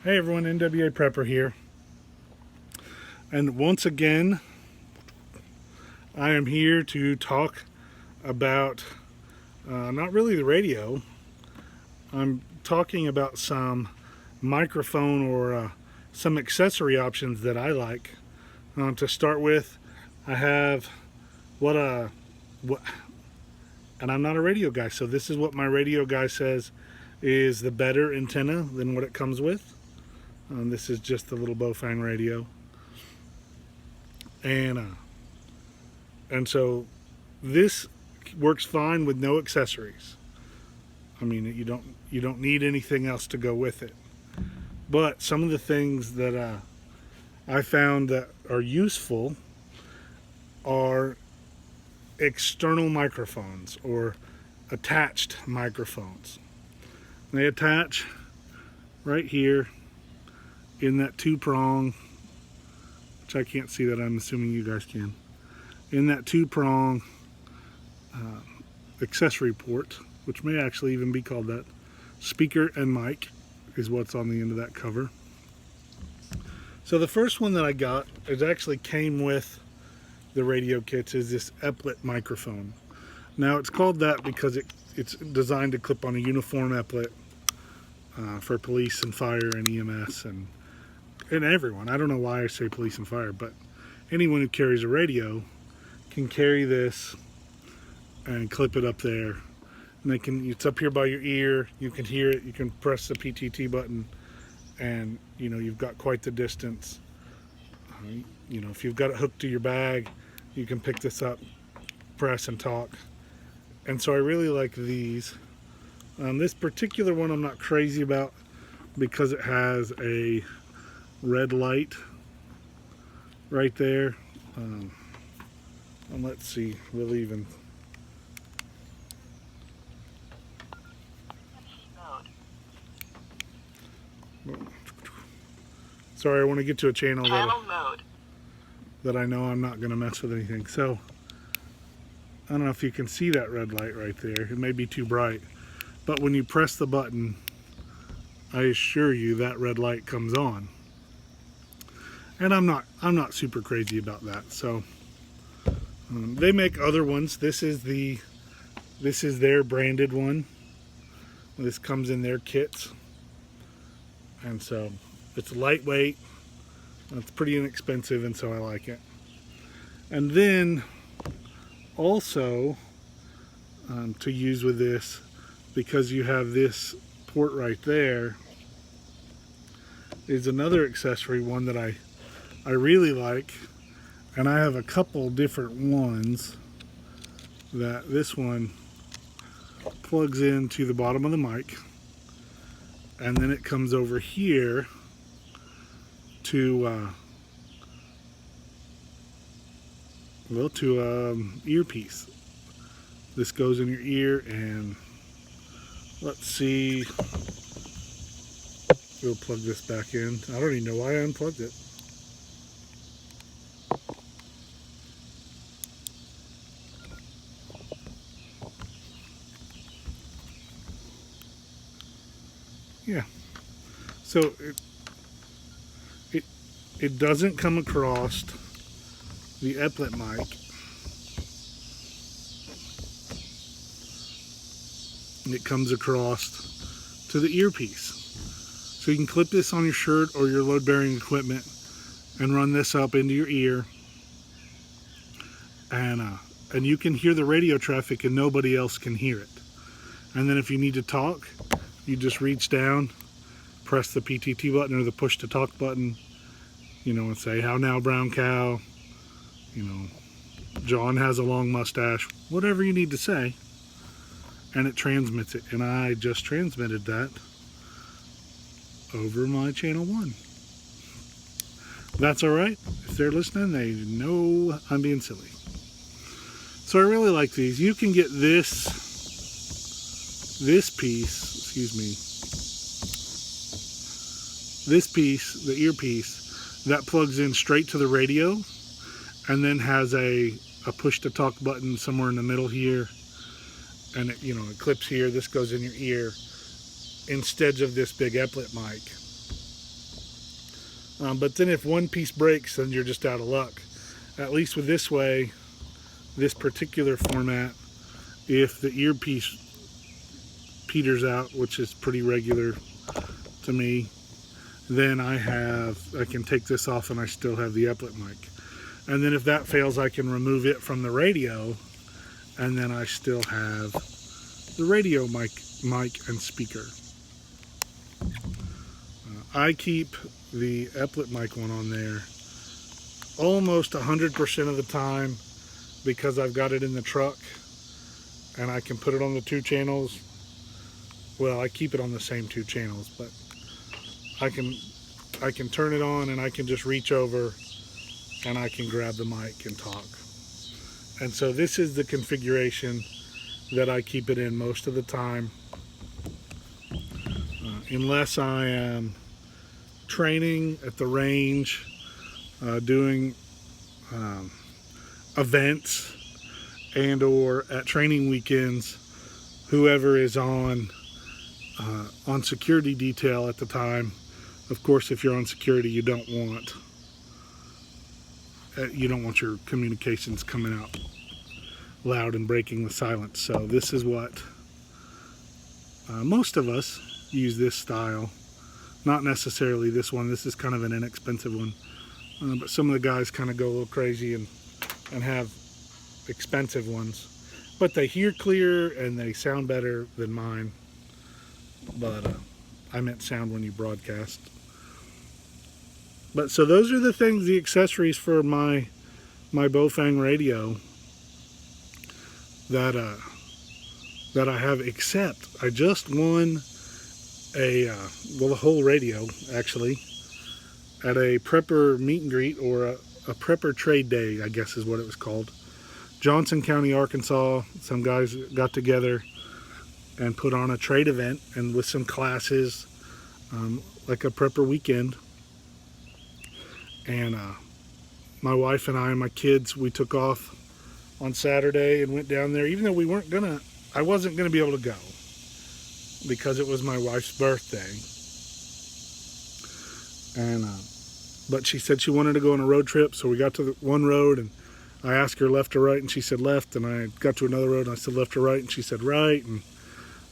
Hey everyone, NWA Prepper here. And once again, I am here to talk about not really the radio. I'm talking about some microphone or some accessory options that I like. To start with, I have what, and I'm not a radio guy, so this is what my radio guy says is the better antenna than what it comes with. This is just the little Bowfang radio, and so this works fine with no accessories. I mean, you don't need anything else to go with it. But some of the things that I found that are useful are external microphones or attached microphones. They attach right here in that two-prong, which I can't see that, I'm assuming you guys can, in that two-prong accessory port, which may actually even be called that. Speaker and mic is what's on the end of that cover. So the first one that I got, it actually came with the radio kits, is this eplet microphone. Now it's called that because it's designed to clip on a uniform eplet for police and fire and EMS and everyone. I don't know why I say police and fire, but anyone who carries a radio can carry this and clip it up there. And it's up here by your ear, you can hear it, you can press the PTT button, and you've got quite the distance. If you've got it hooked to your bag, you can pick this up, press and talk. And so I really like these. This particular one I'm not crazy about because it has a red light right there. And let's see, we'll even. Sorry, I want to get to a channel that I know I'm not going to mess with anything. So I don't know if you can see that red light right there. It may be too bright, but when you press the button, I assure you that red light comes on. And I'm not super crazy about that. So they make other ones. This is their branded one. This comes in their kits, and so it's lightweight. It's pretty inexpensive, and so I like it. And then also to use with this, because you have this port right there, is another accessory one that I really like, and I have a couple different ones. That this one plugs into the bottom of the mic, and then it comes over here to earpiece. This goes in your ear, and let's see, we'll plug this back in. I don't even know why I unplugged it. Yeah, so it doesn't come across the eplet mic. It comes across to the earpiece. So you can clip this on your shirt or your load-bearing equipment and run this up into your ear. And you can hear the radio traffic and nobody else can hear it. And then if you need to talk, you just reach down, press the PTT button or the push to talk button, and say, "How now, brown cow?" "John has a long mustache," whatever you need to say, and it transmits it. And I just transmitted that over my channel 1. That's all right. If they're listening, they know I'm being silly. So I really like these. You can get this piece, this piece, the earpiece, that plugs in straight to the radio, and then has a push to talk button somewhere in the middle here, and it clips here. This goes in your ear instead of this big eplet mic. But then if one piece breaks, then you're just out of luck. At least with this way, this particular format, if the earpiece peters out, which is pretty regular to me, then I can take this off and I still have the uplet mic. And then if that fails, I can remove it from the radio, and then I still have the radio mic and speaker. I keep the uplet mic one on there almost 100% of the time because I've got it in the truck and I can put it on the 2 channels. Well, I keep it on the same 2 channels, but I can turn it on and I can just reach over and I can grab the mic and talk. And so this is the configuration that I keep it in most of the time, unless I am training at the range, doing events, and or at training weekends, whoever is on security detail at the time. Of course, if you're on security, you don't want your communications coming out loud and breaking the silence. So this is what most of us use, this style. Not necessarily this one. This is kind of an inexpensive one. But some of the guys kind of go a little crazy and have expensive ones. But they hear clear and they sound better than mine. But I meant sound when you broadcast. But so those are the things, the accessories for my Bofang radio that I have, except I just won a whole radio actually at a prepper meet and greet, or a prepper trade day, I guess is what it was called. Johnson County, Arkansas. Some guys got together and put on a trade event, and with some classes, like a prepper weekend. And my wife and I and my kids, we took off on Saturday and went down there, even though I wasn't gonna be able to go because it was my wife's birthday. And but she said she wanted to go on a road trip, so we got to the one road and I asked her left or right, and she said left, and I got to another road and I said left or right, and she said right. And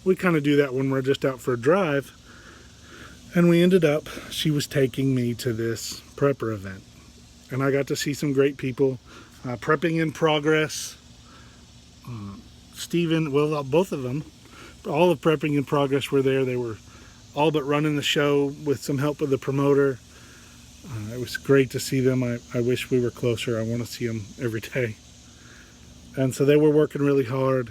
we kind of do that when we're just out for a drive. And we ended up, she was taking me to this prepper event, and I got to see some great people. Prepping in Progress, Steven, well, both of them, all of Prepping in Progress were there. They were all but running the show with some help with the promoter. It was great to see them. I wish we were closer. I want to see them every day. And so they were working really hard.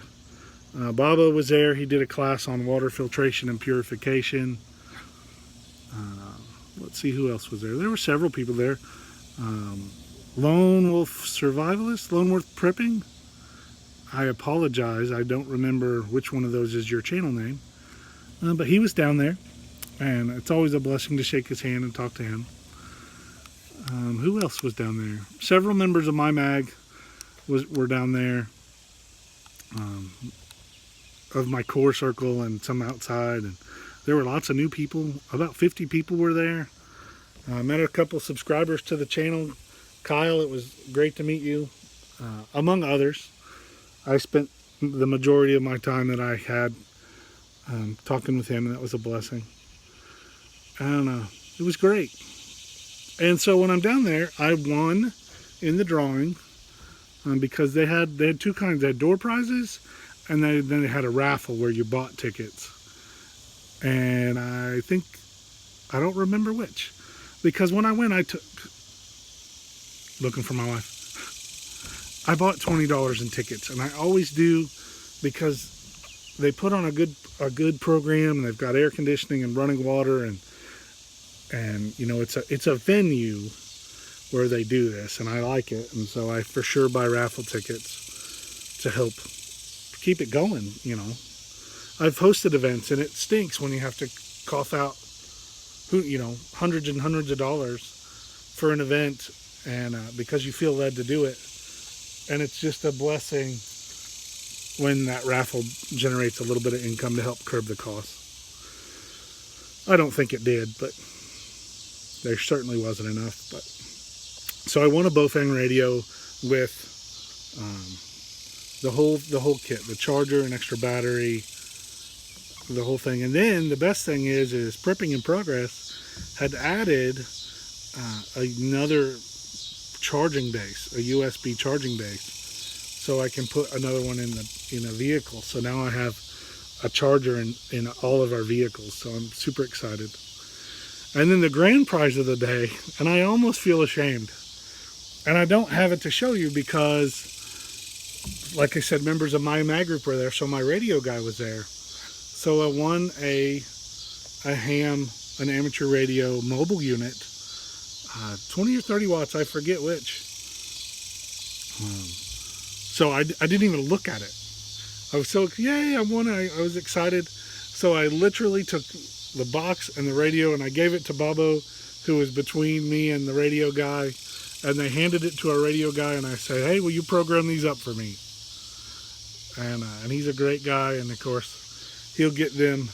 Baba was there. He did a class on water filtration and purification. Let's see who else was there. There were several people there. Lone Wolf Survivalist, Lone Wolf Prepping. I apologize, I don't remember which one of those is your channel name. But he was down there, and it's always a blessing to shake his hand and talk to him. Who else was down there? Several members of my mag were down there, of my core circle, and some outside, and there were lots of new people. About 50 people were there. I met a couple subscribers to the channel. Kyle, it was great to meet you, among others. I spent the majority of my time that I had talking with him, and that was a blessing. And it was great. And so when I'm down there, I won in the drawing, because they had 2 kinds. They had door prizes, and then they had a raffle where you bought tickets. And I don't remember which, because when I went, I took, looking for my wife, I bought $20 in tickets, and I always do, because they put on a good program, and they've got air conditioning and running water, and you know, it's a venue where they do this, and I like it, and so I for sure buy raffle tickets to help keep it going. You know, I've hosted events, and it stinks when you have to cough out, hundreds and hundreds of dollars for an event, and because you feel led to do it. And it's just a blessing when that raffle generates a little bit of income to help curb the costs. I don't think it did, but there certainly wasn't enough. But so I want a Bofang radio with the whole kit, the charger, an extra battery, the whole thing. And then the best thing is Prepping in Progress had added another charging base, a USB charging base, so I can put another one in a vehicle. So now I have a charger in all of our vehicles, so I'm super excited. And then the grand prize of the day, and I almost feel ashamed, and I don't have it to show you because, like I said, members of my mag group were there, so my radio guy was there. So I won an amateur radio mobile unit, 20 or 30 watts, I forget which. So I didn't even look at it. I was so, yay, I won. I was excited. So I literally took the box and the radio and I gave it to Bobo, who was between me and the radio guy. And they handed it to our radio guy, and I said, hey, will you program these up for me? And he's a great guy, and of course, he'll get them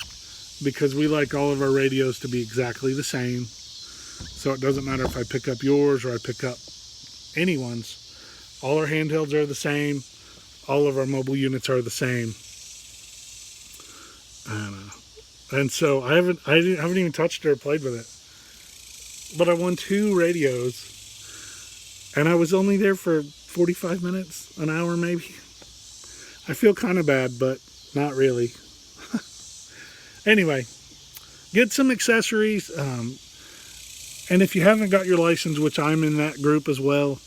because we like all of our radios to be exactly the same. So it doesn't matter if I pick up yours or I pick up anyone's. All our handhelds are the same. All of our mobile units are the same. And so I haven't even touched it or played with it. But I won 2 radios. And I was only there for 45 minutes, an hour maybe. I feel kind of bad, but not really. Anyway, get some accessories. And if you haven't got your license, which I'm in that group as well,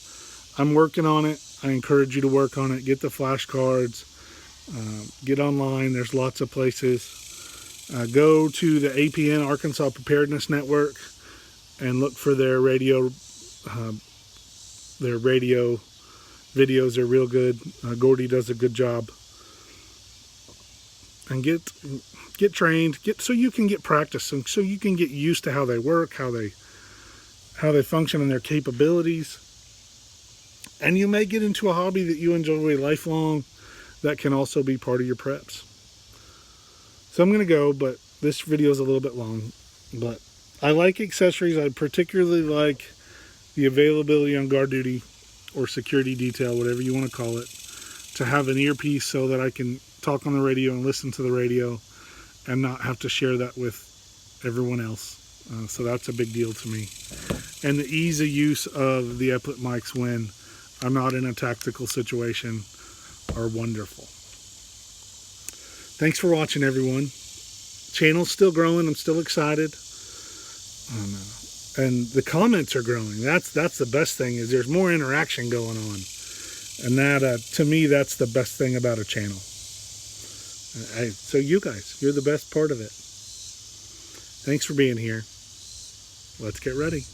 I'm working on it. I encourage you to work on it. Get the flashcards. Get online. There's lots of places. Go to the APN, Arkansas Preparedness Network, and look for their radio videos are real good. Gordy does a good job. And get trained, so you can get practice, and so you can get used to how they work, how they function, and their capabilities. And you may get into a hobby that you enjoy lifelong that can also be part of your preps. So I'm going to go, but this video is a little bit long. But I like accessories. I particularly like the availability on guard duty or security detail, whatever you want to call it, to have an earpiece so that I can talk on the radio and listen to the radio and not have to share that with everyone else. So that's a big deal to me. And the ease of use of the Eplet mics when I'm not in a tactical situation are wonderful. Thanks for watching, everyone. Channel's still growing. I'm still excited. And the comments are growing. That's the best thing, is there's more interaction going on. And that, to me, that's the best thing about a channel. So you guys, you're the best part of it. Thanks for being here. Let's get ready.